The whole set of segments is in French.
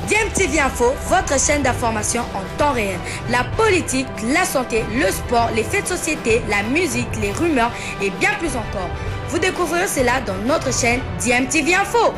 DMTV Info, votre chaîne d'information en temps réel. La politique, la santé, le sport, les faits de société, la musique, les rumeurs et bien plus encore. Vous découvrirez cela dans notre chaîne DMTV Info.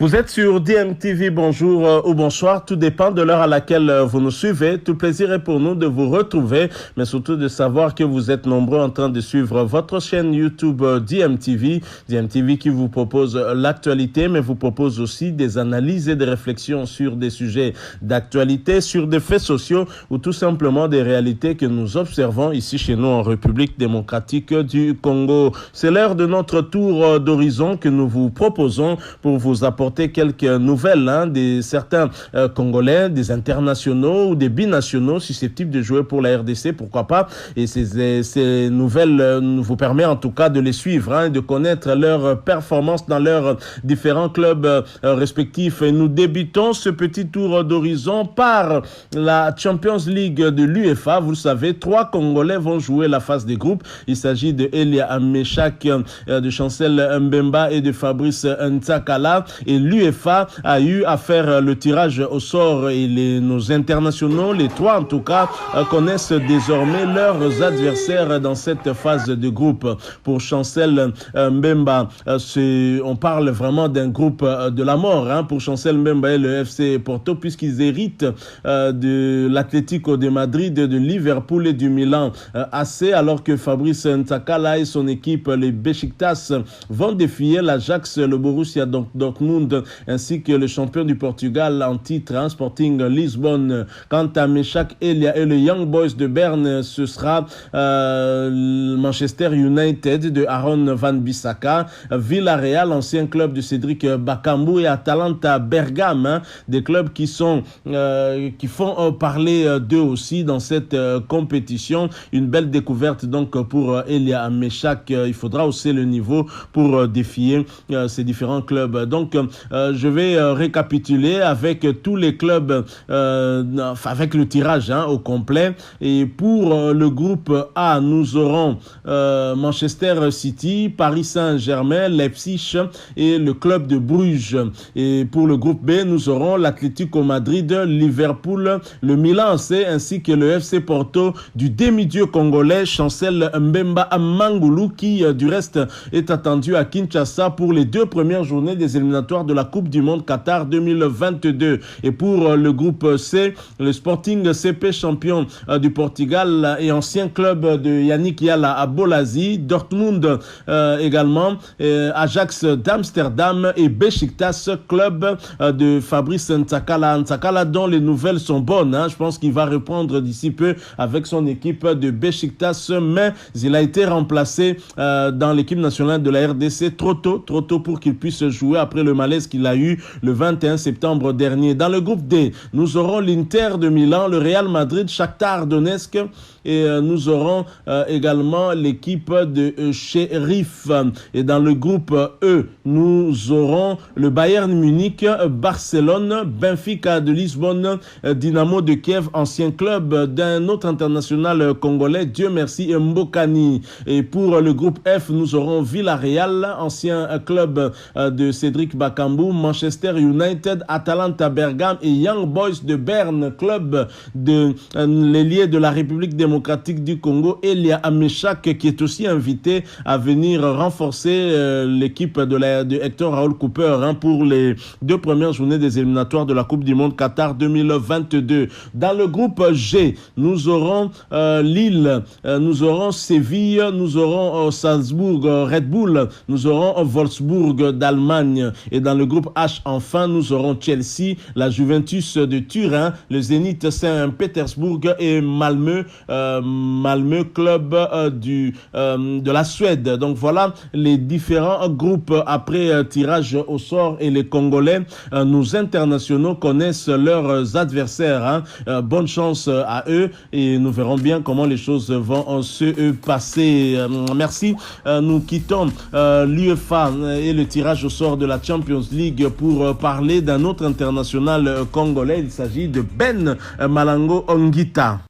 Vous êtes sur DMTV, bonjour ou bonsoir, tout dépend de l'heure à laquelle vous nous suivez. Tout plaisir est pour nous de vous retrouver, mais surtout de savoir que vous êtes nombreux en train de suivre votre chaîne YouTube DMTV. DMTV qui vous propose l'actualité, mais vous propose aussi des analyses et des réflexions sur des sujets d'actualité, sur des faits sociaux ou tout simplement des réalités que nous observons ici chez nous en République démocratique du Congo. C'est l'heure de notre tour d'horizon que nous vous proposons pour vous apporter quelques nouvelles de certains Congolais, des internationaux ou des binationaux susceptibles de jouer pour la RDC, pourquoi pas. Et ces nouvelles nous vous permettent en tout cas de les suivre, et de connaître leurs performances dans leurs différents clubs respectifs. Et nous débutons ce petit tour d'horizon par la Champions League de l'UEFA. Vous le savez, 3 Congolais vont jouer la phase des groupes. Il s'agit de Elia Ameshak, de Chancel Mbemba et de Fabrice Ntsakala. Et l'UEFA a eu à faire le tirage au sort et nos internationaux, les 3 en tout cas, connaissent désormais leurs adversaires dans cette phase de groupe. Pour Chancel Mbemba, on parle vraiment d'un groupe de la mort pour Chancel Mbemba et le FC Porto, puisqu'ils héritent de l'Atlético de Madrid, de Liverpool et du Milan AC, alors que Fabrice Ntsakala et son équipe, les Besiktas, vont défier l'Ajax, le Borussia Dortmund, ainsi que le champion du Portugal en titre, Sporting Lisbonne. Quant à Meshak Elia et le Young Boys de Berne, ce sera Manchester United de Aaron Van Bissaka, Villarreal, ancien club de Cédric Bakambu, et Atalanta Bergame, des clubs qui font parler d'eux aussi dans cette compétition. Une belle découverte donc pour Elia Meshak. Il faudra hausser le niveau pour défier ces différents clubs. Donc je vais récapituler avec tous les clubs, avec le tirage au complet. Et pour le groupe A, nous aurons Manchester City, Paris Saint-Germain, Leipzig et le club de Bruges. Et pour le groupe B, nous aurons l'Atlético Madrid, Liverpool, le Milan AC ainsi que le FC Porto du demi-dieu congolais Chancel Mbemba Mangoulou, qui du reste est attendu à Kinshasa pour les 2 premières journées des éliminatoires de la Coupe du Monde Qatar 2022. Et pour le groupe C, le Sporting CP, champion du Portugal et ancien club de Yannick Yala à Bolasi, Dortmund également, Ajax d'Amsterdam et Besiktas, club de Fabrice Ntsakala. Ntsakala dont les nouvelles sont bonnes. Je pense qu'il va reprendre d'ici peu avec son équipe de Besiktas, mais il a été remplacé dans l'équipe nationale de la RDC trop tôt pour qu'il puisse jouer après le malaise qu'il a eu le 21 septembre dernier. Dans le groupe D, nous aurons l'Inter de Milan, le Real Madrid, Shakhtar Donetsk, et nous aurons également l'équipe de Sheriff. Et dans le groupe E, nous aurons le Bayern Munich, Barcelone, Benfica de Lisbonne, Dynamo de Kiev, ancien club d'un autre international congolais, Dieu merci, Mbokani. Et pour le groupe F, nous aurons Villarreal, ancien club de Cédric Bakambu, Manchester United, Atalanta Bergame et Young Boys de Berne, club de l'ailier de la République démocratique du Congo, Elia Ameshak, qui est aussi invité à venir renforcer l'équipe de Hector Raoul Cooper pour les 2 premières journées des éliminatoires de la Coupe du Monde Qatar 2022. Dans le groupe G, nous aurons Lille, nous aurons Séville, nous aurons Salzbourg, Red Bull, nous aurons Wolfsburg d'Allemagne. Et dans le groupe H, enfin, nous aurons Chelsea, la Juventus de Turin, le Zénith Saint-Pétersbourg et Malmö, club de la Suède. Donc voilà les différents groupes après tirage au sort, et les Congolais, nos internationaux, connaissent leurs adversaires. Bonne chance à eux, et nous verrons bien comment les choses vont se passer. Merci. Nous quittons l'UEFA et le tirage au sort de la Champions League pour parler d'un autre international congolais. Il s'agit de Ben Malango Ongita.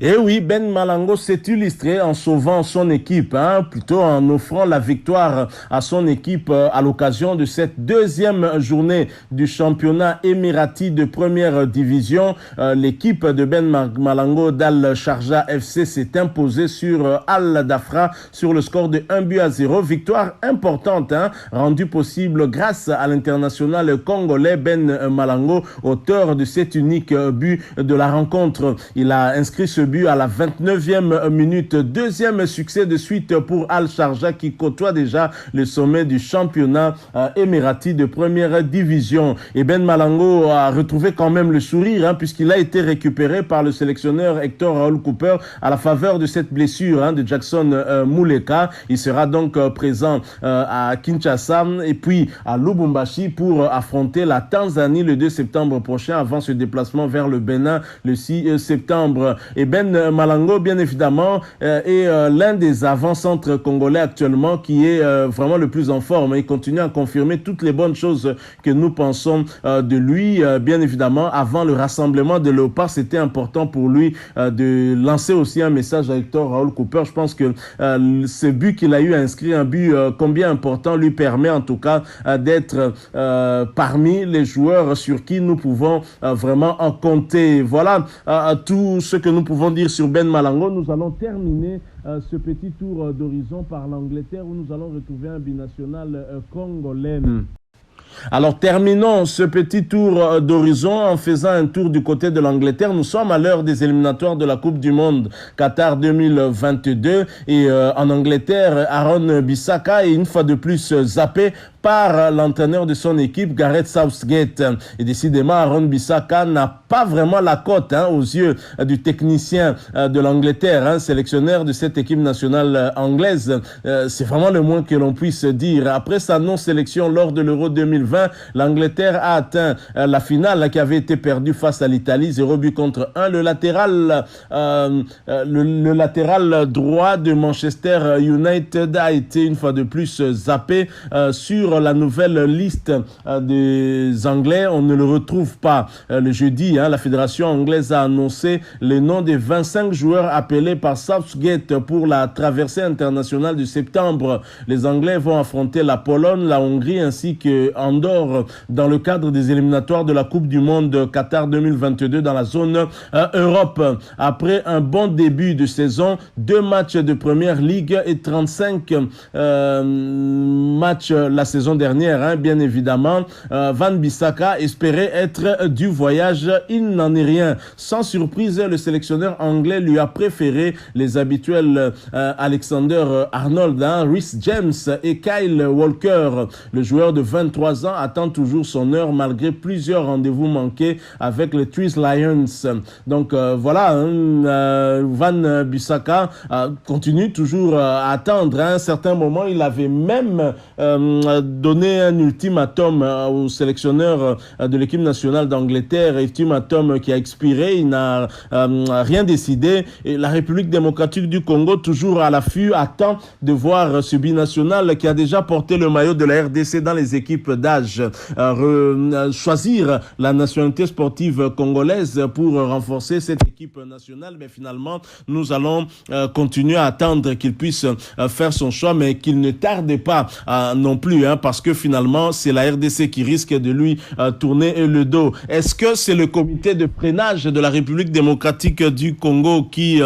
Et oui, Ben Malango s'est illustré en sauvant son équipe, plutôt en offrant la victoire à son équipe à l'occasion de cette deuxième journée du championnat émirati de première division. L'équipe de Ben Malango d'Al Sharjah FC s'est imposée sur Al Dafra sur le score de 1-0. Victoire importante, rendue possible grâce à l'international congolais Ben Malango, auteur de cet unique but de la rencontre. Il a inscrit ce but à la 29e minute. Deuxième succès de suite pour Al Sharjah, qui côtoie déjà le sommet du championnat émirati de première division. Et Ben Malango a retrouvé quand même le sourire, puisqu'il a été récupéré par le sélectionneur Hector Raoul Cooper à la faveur de cette blessure de Jackson Muleka. Il sera donc présent à Kinshasa et puis à Lubumbashi pour affronter la Tanzanie le 2 septembre prochain, avant ce déplacement vers le Bénin le 6 septembre. Et Ben Malango, bien évidemment, est l'un des avant-centres congolais actuellement qui est vraiment le plus en forme. Il continue à confirmer toutes les bonnes choses que nous pensons de lui. Bien évidemment, avant le rassemblement de Léopard, c'était important pour lui de lancer aussi un message à Hector Raoul Cooper. Je pense que ce but qu'il a eu à inscrire, un but combien important, lui permet en tout cas d'être parmi les joueurs sur qui nous pouvons vraiment en compter. Voilà tout ce que nous pouvons dire sur Ben Malango. Nous allons terminer ce petit tour d'horizon par l'Angleterre, où nous allons retrouver un binational congolais. Alors terminons ce petit tour d'horizon en faisant un tour du côté de l'Angleterre. Nous sommes à l'heure des éliminatoires de la Coupe du Monde Qatar 2022 et en Angleterre, Aaron Bissaka est une fois de plus zappé par l'entraîneur de son équipe, Gareth Southgate. Et décidément, Aaron Bissaka n'a pas vraiment la cote aux yeux du technicien de l'Angleterre, sélectionneur de cette équipe nationale anglaise. C'est vraiment le moins que l'on puisse dire. Après sa non-sélection lors de l'Euro 2020, l'Angleterre a atteint la finale qui avait été perdue face à l'Italie, 0-1. Le latéral droit de Manchester United a été une fois de plus zappé sur la nouvelle liste des Anglais. On ne le retrouve pas. Le jeudi, la fédération anglaise a annoncé les noms des 25 joueurs appelés par Southgate pour la traversée internationale de septembre. Les Anglais vont affronter la Pologne, la Hongrie ainsi que Andorre dans le cadre des éliminatoires de la Coupe du Monde Qatar 2022 dans la zone Europe. Après un bon début de saison, 2 matchs de première ligue et 35 matchs la saison dernière, bien évidemment. Van Bissaka espérait être du voyage. Il n'en est rien. Sans surprise, le sélectionneur anglais lui a préféré les habituels Alexander Arnold, Reece James et Kyle Walker. Le joueur de 23 ans attend toujours son heure malgré plusieurs rendez-vous manqués avec les Three Lions. Donc voilà, Van Bissaka continue toujours à attendre. À un certain moment, il avait même donné un ultimatum au sélectionneur de l'équipe nationale d'Angleterre, ultimatum qui a expiré. Il n'a rien décidé. Et la République démocratique du Congo, toujours à l'affût, attend de voir ce binational qui a déjà porté le maillot de la RDC dans les équipes d'âge choisir la nationalité sportive congolaise pour renforcer cette équipe nationale. Mais finalement, nous allons continuer à attendre qu'il puisse faire son choix, mais qu'il ne tarde pas non plus, parce que finalement, c'est la RDC qui risque de lui tourner le dos. Est-ce que c'est le comité de freinage de la République démocratique du Congo qui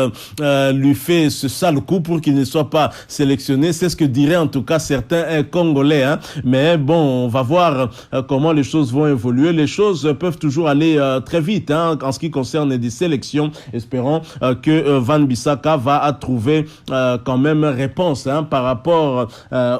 lui fait ce sale coup pour qu'il ne soit pas sélectionné? C'est ce que diraient en tout cas certains Congolais. Mais bon, on va voir comment les choses vont évoluer. Les choses peuvent toujours aller très vite en ce qui concerne des sélections. Espérons que Van Bissaka va trouver quand même réponse par rapport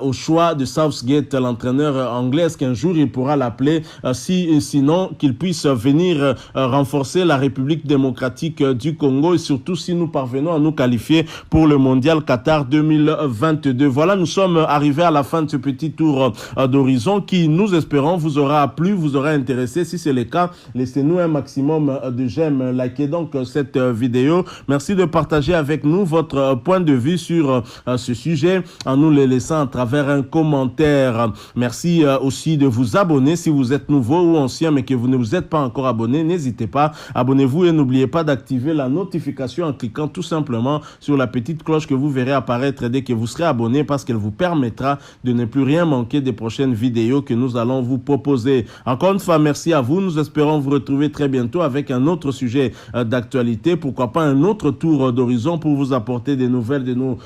au choix de Southgate, l'entraîneur anglais. Est-ce qu'un jour il pourra l'appeler? Sinon, qu'il puisse venir renforcer la République démocratique du Congo et surtout si nous parvenons à nous qualifier pour le mondial Qatar 2022. Voilà, nous sommes arrivés à la fin de ce petit tour d'horizon qui, nous espérons, vous aura plu, vous aura intéressé. Si c'est le cas, laissez-nous un maximum de j'aime, likez donc cette vidéo. Merci de partager avec nous votre point de vue sur ce sujet en nous le laissant à travers un commentaire. Merci aussi de vous abonner si vous êtes nouveau ou ancien mais que vous ne vous êtes pas encore abonné. N'hésitez pas, abonnez-vous et n'oubliez pas d'activer la notification en cliquant tout simplement sur la petite cloche que vous verrez apparaître dès que vous serez abonné parce qu'elle vous permettra de ne plus rien manquer des prochaines vidéos que nous allons vous proposer. Encore une fois, merci à vous. Nous espérons vous retrouver très bientôt avec un autre sujet d'actualité. Pourquoi pas un autre tour d'horizon pour vous apporter des nouvelles de nos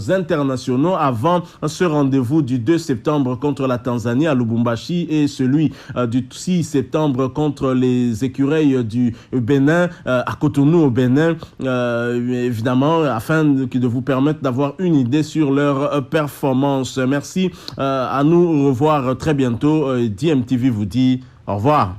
internationaux avant ce rendez-vous du 2 septembre contre la Tanzanie à Lubumbashi et celui du 6 septembre contre les écureuils du Bénin à Cotonou au Bénin, évidemment afin de vous permettre d'avoir une idée sur leur performance. Merci, à nous revoir très bientôt. DMTV vous dit au revoir.